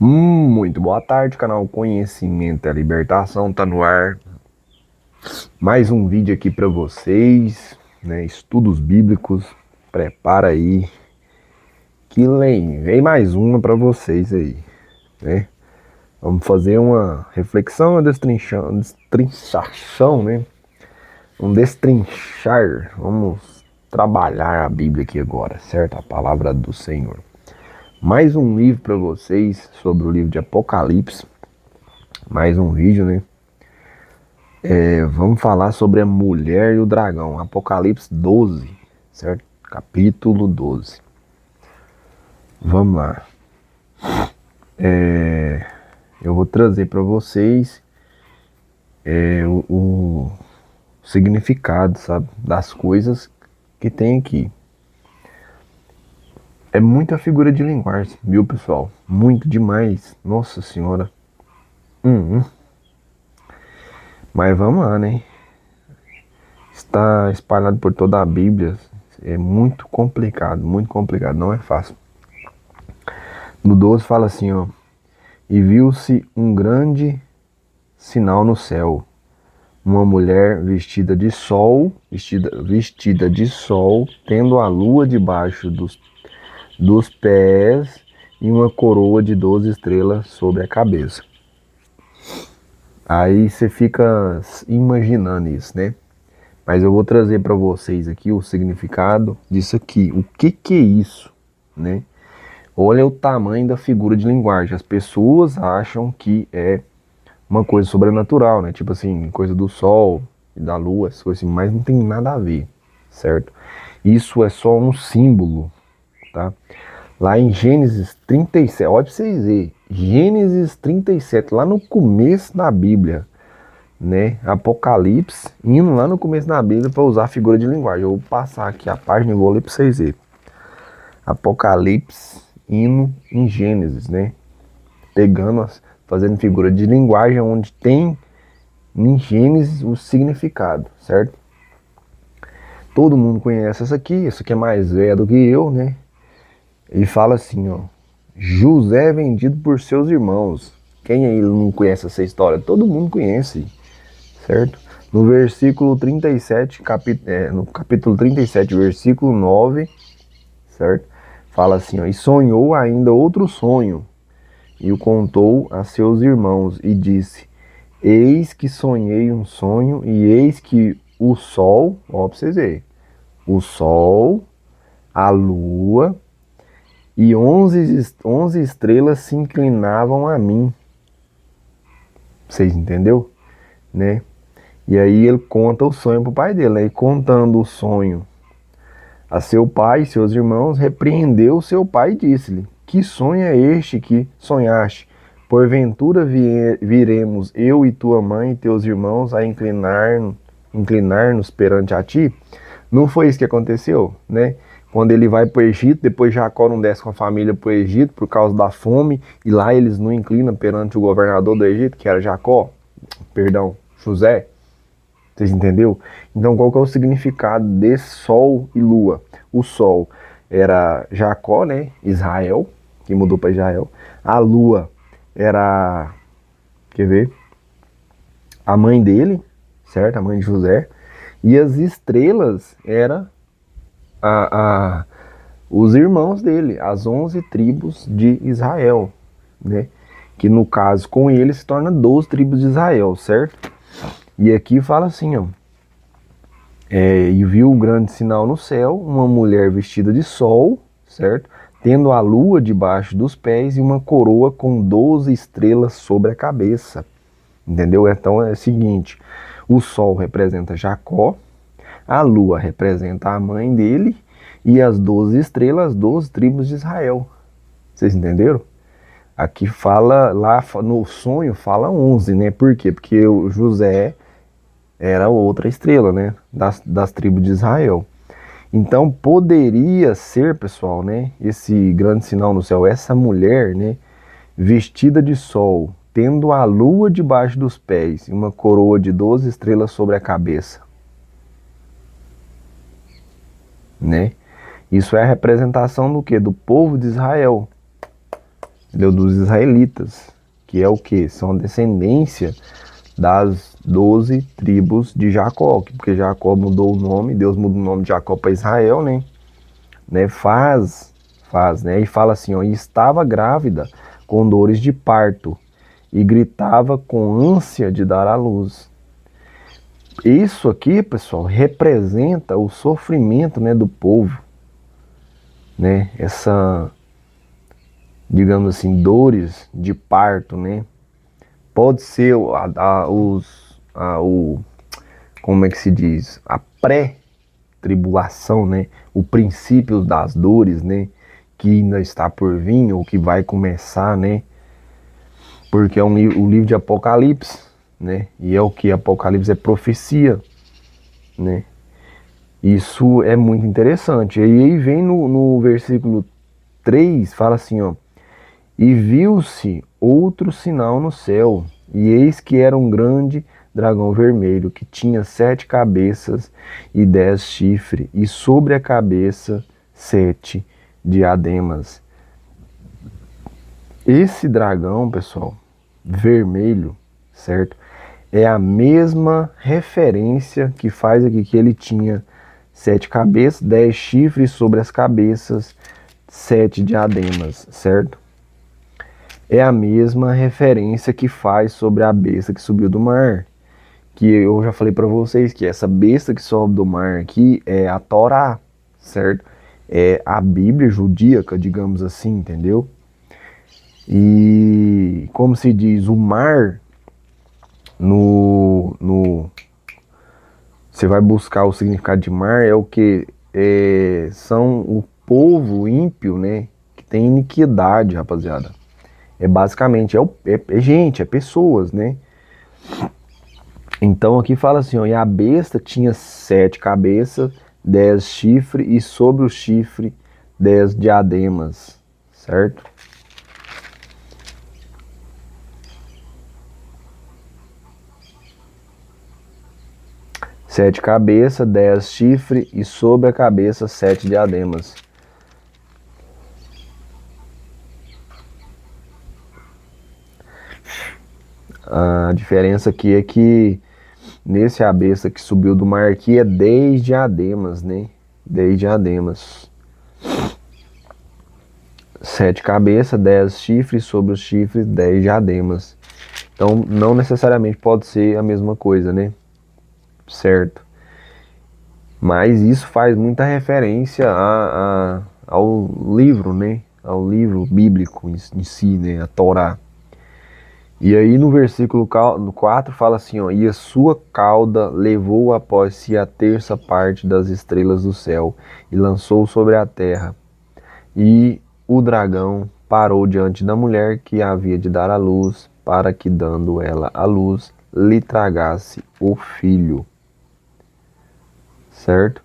Muito boa tarde, canal Conhecimento e Libertação tá no ar. Mais um vídeo aqui para vocês, né? Estudos bíblicos. Prepara aí que vem mais uma para vocês aí, né? Vamos fazer uma reflexão, uma destrinchação, né? Um destrinchar. Vamos trabalhar a Bíblia aqui agora, certo? A palavra do Senhor. Mais um livro para vocês sobre o livro de Apocalipse. Mais um vídeo, né? Vamos falar sobre a mulher e o dragão. Apocalipse 12, certo? Capítulo 12. Vamos lá. Eu vou trazer para vocês o significado, sabe? Das coisas que tem aqui. É muita figura de linguagem, viu, pessoal? Muito demais. Nossa Senhora. Mas vamos lá, né? Está espalhado por toda a Bíblia. É muito complicado, não é fácil. No 12 fala assim, ó. E viu-se um grande sinal no céu. Uma mulher vestida de sol, tendo a lua debaixo dos pés e uma coroa de 12 estrelas sobre a cabeça. Aí você fica imaginando isso, né? Mas eu vou trazer para vocês aqui o significado disso aqui. O que é isso, né? Olha o tamanho da figura de linguagem. As pessoas acham que é uma coisa sobrenatural, né? Tipo assim, coisa do sol e da lua, essas coisas assim, mas não tem nada a ver, certo? Isso é só um símbolo, tá? Lá em Gênesis 37, olha pra vocês verem, Gênesis 37, lá no começo da Bíblia, né? Apocalipse, indo lá no começo da Bíblia para usar a figura de linguagem. Eu vou passar aqui a página e vou ler pra vocês verem. Apocalipse, indo em Gênesis, né? Fazendo figura de linguagem onde tem em Gênesis o significado, certo? Todo mundo conhece essa aqui é mais velha do que eu, né? Ele fala assim, ó. José é vendido por seus irmãos. Quem aí não conhece essa história? Todo mundo conhece, certo? No versículo 37, no capítulo 37, versículo 9, certo? Fala assim, ó. E sonhou ainda outro sonho, e o contou a seus irmãos, e disse: Eis que sonhei um sonho, e eis que o sol, ó pra vocês verem, o sol, a lua e 11 estrelas se inclinavam a mim. Vocês entenderam? Né? E aí ele conta o sonho pro pai dele, né? E contando o sonho a seu pai e seus irmãos, repreendeu seu pai e disse-lhe: Que sonho é este que sonhaste? Porventura viremos eu e tua mãe e teus irmãos a inclinar-nos perante a ti? Não foi isso que aconteceu, né? Quando ele vai para o Egito, depois Jacó não desce com a família para o Egito por causa da fome, e lá eles não inclinam perante o governador do Egito, que era José. Vocês entenderam? Então qual que é o significado de sol e lua? O sol era Jacó, né? Israel, que mudou para Israel. A lua era, quer ver? A mãe dele, certo? A mãe de José. E as estrelas era a os irmãos dele, as 11 tribos de Israel, né? Que no caso com ele se torna 12 tribos de Israel, certo? E aqui fala assim, ó. E viu um grande sinal no céu, uma mulher vestida de sol, certo? Tendo a lua debaixo dos pés e uma coroa com 12 estrelas sobre a cabeça. Entendeu? Então é o seguinte, o sol representa Jacó, a lua representa a mãe dele e as 12 estrelas, as 12 tribos de Israel. Vocês entenderam? Aqui fala, lá no sonho fala 11, né? Por quê? Porque o José era outra estrela, né? Das tribos de Israel. Então poderia ser, pessoal, né? Esse grande sinal no céu, essa mulher, né? Vestida de sol, tendo a lua debaixo dos pés e uma coroa de 12 estrelas sobre a cabeça, né? Isso é a representação do que? Do povo de Israel, entendeu? Dos israelitas, que é o que? São a descendência das 12 tribos de Jacó, porque Jacó mudou o nome, Deus mudou o nome de Jacó para Israel, né? Faz, né? E fala assim, ó, e estava grávida com dores de parto e gritava com ânsia de dar à luz. Isso aqui, pessoal, representa o sofrimento, né, do povo, né? Essa, digamos assim, dores de parto, né? Pode ser como é que se diz? A pré-tribulação, né? O princípio das dores, né? Que ainda está por vir ou que vai começar, né? Porque é o livro de Apocalipse, né? E é o que? Apocalipse é profecia, né? Isso é muito interessante. E aí vem no versículo 3, fala assim, ó. E viu-se outro sinal no céu, e eis que era um grande dragão vermelho, que tinha 7 cabeças e 10 chifres, e sobre a cabeça 7 diademas. Esse dragão, pessoal, vermelho, certo? É a mesma referência que faz aqui que ele tinha 7 cabeças, 10 chifres sobre as cabeças, 7 diademas, certo? É a mesma referência que faz sobre a besta que subiu do mar. Que eu já falei para vocês que essa besta que sobe do mar aqui é a Torá, certo? É a Bíblia judíaca, digamos assim, entendeu? E como se diz, o mar você vai buscar o significado de mar, é o que? São o povo ímpio, né? Que tem iniquidade, rapaziada. É basicamente, é gente, é pessoas, né? Então aqui fala assim, ó, e a besta tinha 7 cabeças, 10 chifres, e sobre o chifre 10 diademas, certo? Sete cabeças, 10 chifres, e sobre a cabeça 7 diademas. A diferença aqui é que nesse a besta que subiu do mar aqui é 10 diademas, né? 10 diademas. 7 cabeças, 10 chifres, sobre os chifres 10 diademas. Então não necessariamente pode ser a mesma coisa, né? Certo. Mas isso faz muita referência ao livro, né? Ao livro bíblico em si, né? A Torá. E aí no versículo 4 fala assim, ó, e a sua cauda levou após si a terça parte das estrelas do céu e lançou sobre a terra. E o dragão parou diante da mulher que havia de dar à luz, para que, dando ela à luz, lhe tragasse o filho. Certo?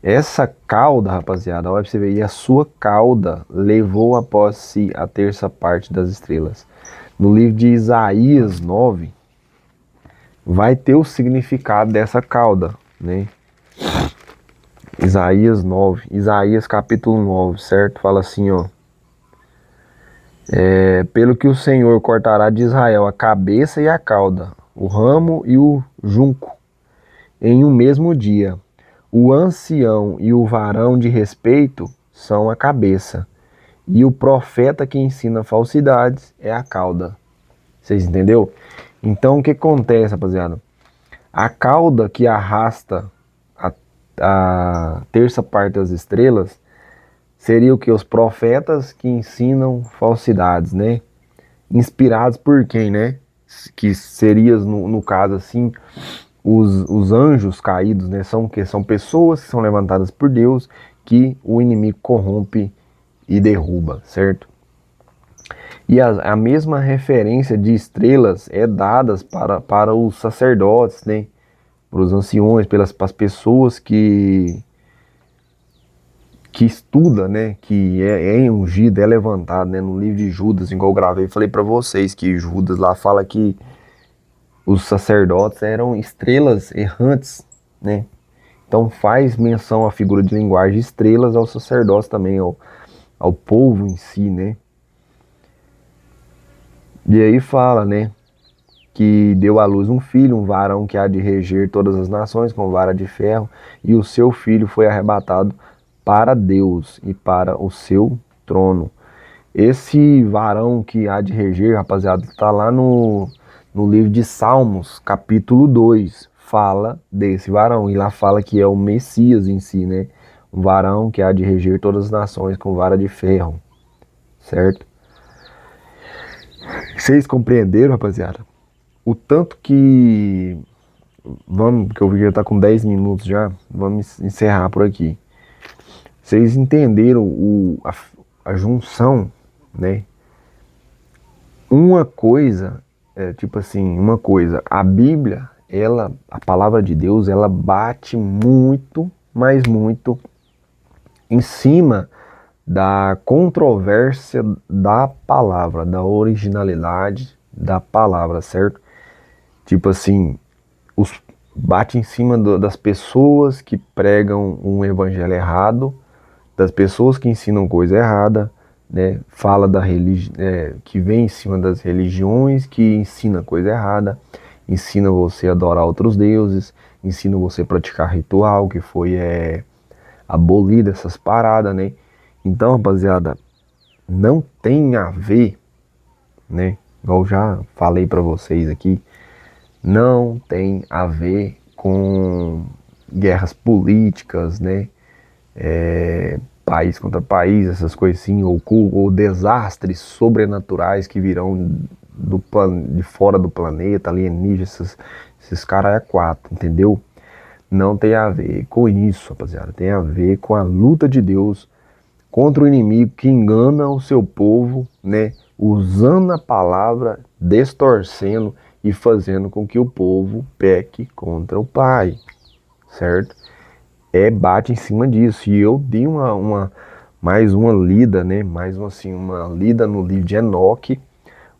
Essa cauda, rapaziada, olha pra você ver, e a sua cauda levou após si a terça parte das estrelas. No livro de Isaías 9, vai ter o significado dessa cauda, né? Isaías 9, Isaías capítulo 9, certo? Fala assim, ó. Pelo que o Senhor cortará de Israel a cabeça e a cauda, o ramo e o junco, em um mesmo dia. O ancião e o varão de respeito são a cabeça, e o profeta que ensina falsidades é a cauda. Vocês entenderam? Então o que acontece, rapaziada? A cauda que arrasta a terça parte das estrelas seria o que? Os profetas que ensinam falsidades, né? Inspirados por quem, né? Que seria, no caso assim, os anjos caídos, né? São o quê? São pessoas que são levantadas por Deus que o inimigo corrompe e derruba, certo? E a mesma referência de estrelas é dada para os sacerdotes, né? Para os anciões, para as pessoas que estuda, né? Que é ungido, é levantado, né? No livro de Judas, igual eu gravei, falei para vocês que Judas lá fala que os sacerdotes eram estrelas errantes, né? Então faz menção à figura de linguagem de estrelas aos sacerdotes também, ao povo em si, né? E aí fala, né, que deu à luz um filho, um varão que há de reger todas as nações com vara de ferro, e o seu filho foi arrebatado para Deus e para o seu trono. Esse varão que há de reger, rapaziada, está lá no livro de Salmos, capítulo 2, fala desse varão, e lá fala que é o Messias em si, né? Um varão que há de reger todas as nações com vara de ferro, certo? Vocês compreenderam, rapaziada? O tanto que... Vamos, que eu vi que já tá com 10 minutos já, vamos encerrar por aqui. Vocês entenderam a junção, né? Uma coisa, tipo assim, uma coisa, a Bíblia, ela, a palavra de Deus, ela bate muito, mas muito, em cima da controvérsia da palavra, da originalidade da palavra, certo? Tipo assim, bate em cima das pessoas que pregam um evangelho errado, das pessoas que ensinam coisa errada, né? Fala da religião, que vem em cima das religiões, que ensina coisa errada, ensina você a adorar outros deuses, ensina você a praticar ritual, que foi abolido essas paradas, né? Então, rapaziada, não tem a ver, né? Igual já falei pra vocês aqui, não tem a ver com guerras políticas, né? País contra país, essas coisas assim, ou desastres sobrenaturais que virão de fora do planeta, alienígenas, esses caras é quatro, entendeu? Não tem a ver com isso, rapaziada. Tem a ver com a luta de Deus contra o inimigo que engana o seu povo, né? Usando a palavra, distorcendo e fazendo com que o povo peque contra o Pai, certo? Bate em cima disso. E eu dei mais uma lida, né? Mais uma, assim, uma lida no livro de Enoque.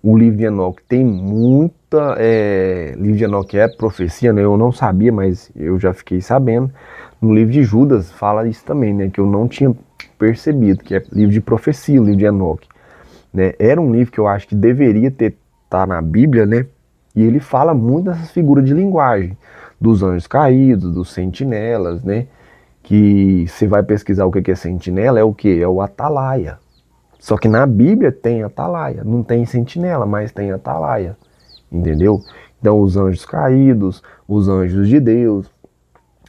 O livro de Enoque tem muita. Livro de Enoque é profecia, né? Eu não sabia, mas eu já fiquei sabendo. No livro de Judas fala isso também, né? Que eu não tinha percebido, que é livro de profecia, o livro de Enoque. Né? Era um livro que eu acho que deveria estar na Bíblia, né? E ele fala muito dessas figuras de linguagem, dos anjos caídos, dos sentinelas, né? Que você vai pesquisar o que é sentinela, é o que? É o atalaia. Só que na Bíblia tem atalaia, não tem sentinela, mas tem atalaia, entendeu? Então os anjos caídos, os anjos de Deus,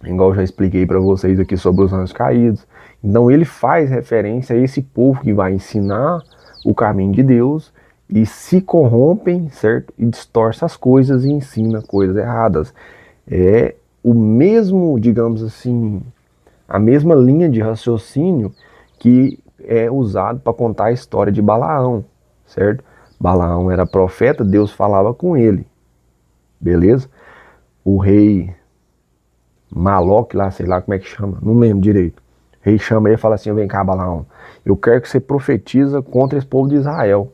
igual eu já expliquei para vocês aqui sobre os anjos caídos. Então ele faz referência a esse povo que vai ensinar o caminho de Deus e se corrompem, certo? E distorce as coisas e ensina coisas erradas. É o mesmo, digamos assim, a mesma linha de raciocínio que é usado para contar a história de Balaão, certo? Balaão era profeta, Deus falava com ele, beleza? O rei Maloque lá, sei lá como é que chama, não lembro direito. O rei chama ele e fala assim: vem cá, Balaão, eu quero que você profetiza contra esse povo de Israel.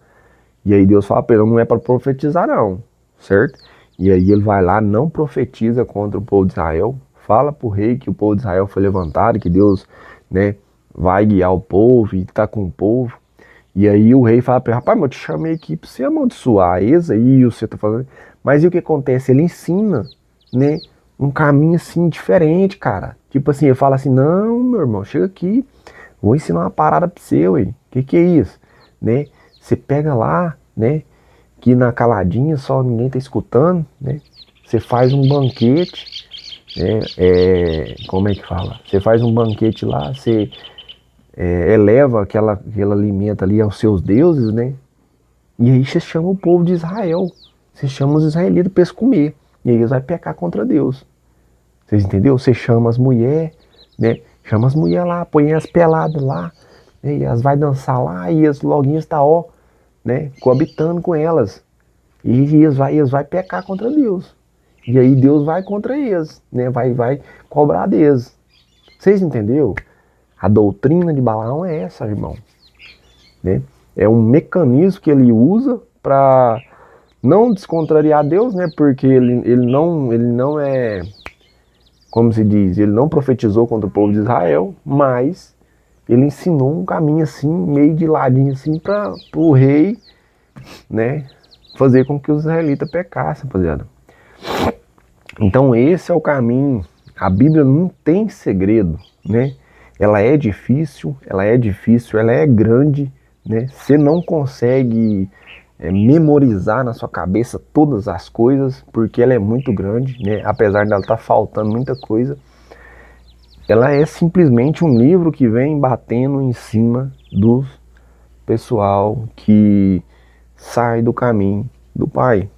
E aí Deus fala para ele: não é para profetizar não, certo? E aí ele vai lá, não profetiza contra o povo de Israel, fala para o rei que o povo de Israel foi levantado, que Deus, né, vai guiar o povo e está com o povo. E aí o rei fala para ele: rapaz, mas eu te chamei aqui para você amaldiçoar eles aí, você está falando. Mas e o que acontece? Ele ensina, né, um caminho assim diferente, cara. Tipo assim, ele fala assim: não, meu irmão, chega aqui, vou ensinar uma parada para você, ué. Que é isso? Né? Você pega lá, né, que na caladinha só ninguém tá escutando, né? Você faz um banquete, né? Como é que fala? Você faz um banquete lá, você eleva aquele alimento ali aos seus deuses, né? E aí você chama o povo de Israel, você chama os israelitas para eles comer, e aí eles vão pecar contra Deus. Vocês entenderam? Você chama as mulheres, né? Chama as mulheres lá, põe as peladas lá, né? E elas vai dançar lá e as loguinhas tá ó, né? Coabitando com elas. E eles vai pecar contra Deus. E aí Deus vai contra eles, né? Vai cobrar deles. Vocês entenderam? A doutrina de Balaão é essa, irmão. Né? É um mecanismo que ele usa para não descontrariar Deus, né? Porque ele não é, como se diz, ele não profetizou contra o povo de Israel, mas ele ensinou um caminho assim, meio de ladinho assim, para o rei, né? fazer com que os israelitas pecassem, rapaziada. Então esse é o caminho. A Bíblia não tem segredo, né? Ela é difícil, ela é grande, né? Você não consegue memorizar na sua cabeça todas as coisas, porque ela é muito grande, né? Apesar dela estar faltando muita coisa, ela é simplesmente um livro que vem batendo em cima do pessoal que sai do caminho do Pai,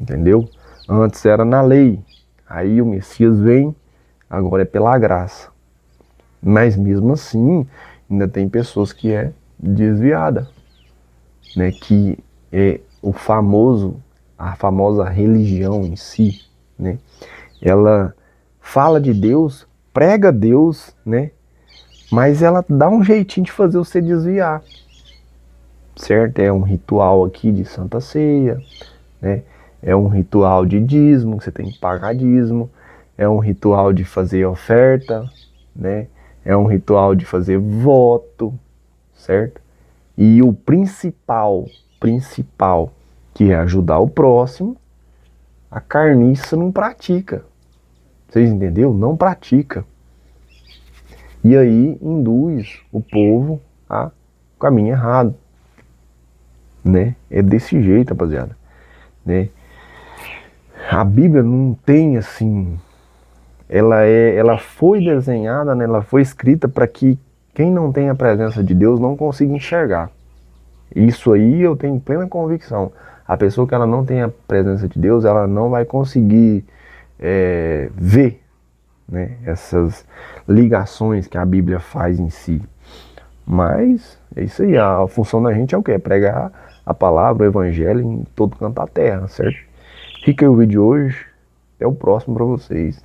entendeu? Antes era na lei, aí o Messias vem, agora é pela graça. Mas mesmo assim, ainda tem pessoas que é desviada, né? Que é a famosa religião em si, né? Ela fala de Deus, prega Deus, né? Mas ela dá um jeitinho de fazer você desviar, certo? É um ritual aqui de Santa Ceia, né? É um ritual de dízimo, que você tem que pagar dízimo. É um ritual de fazer oferta, né? É um ritual de fazer voto, certo? E o principal, que é ajudar o próximo, a carniça não pratica. Vocês entenderam? Não pratica. E aí induz o povo a caminho errado, né? É desse jeito, rapaziada, né? A Bíblia não tem assim, ela foi desenhada, né? Ela foi escrita para que quem não tem a presença de Deus não consiga enxergar. Isso aí eu tenho plena convicção. A pessoa que ela não tem a presença de Deus, ela não vai conseguir ver, né, essas ligações que a Bíblia faz em si. Mas é isso aí, a função da gente é o quê? É pregar a palavra, o evangelho em todo canto da terra, certo? Fica aí o vídeo de hoje, até o próximo para vocês.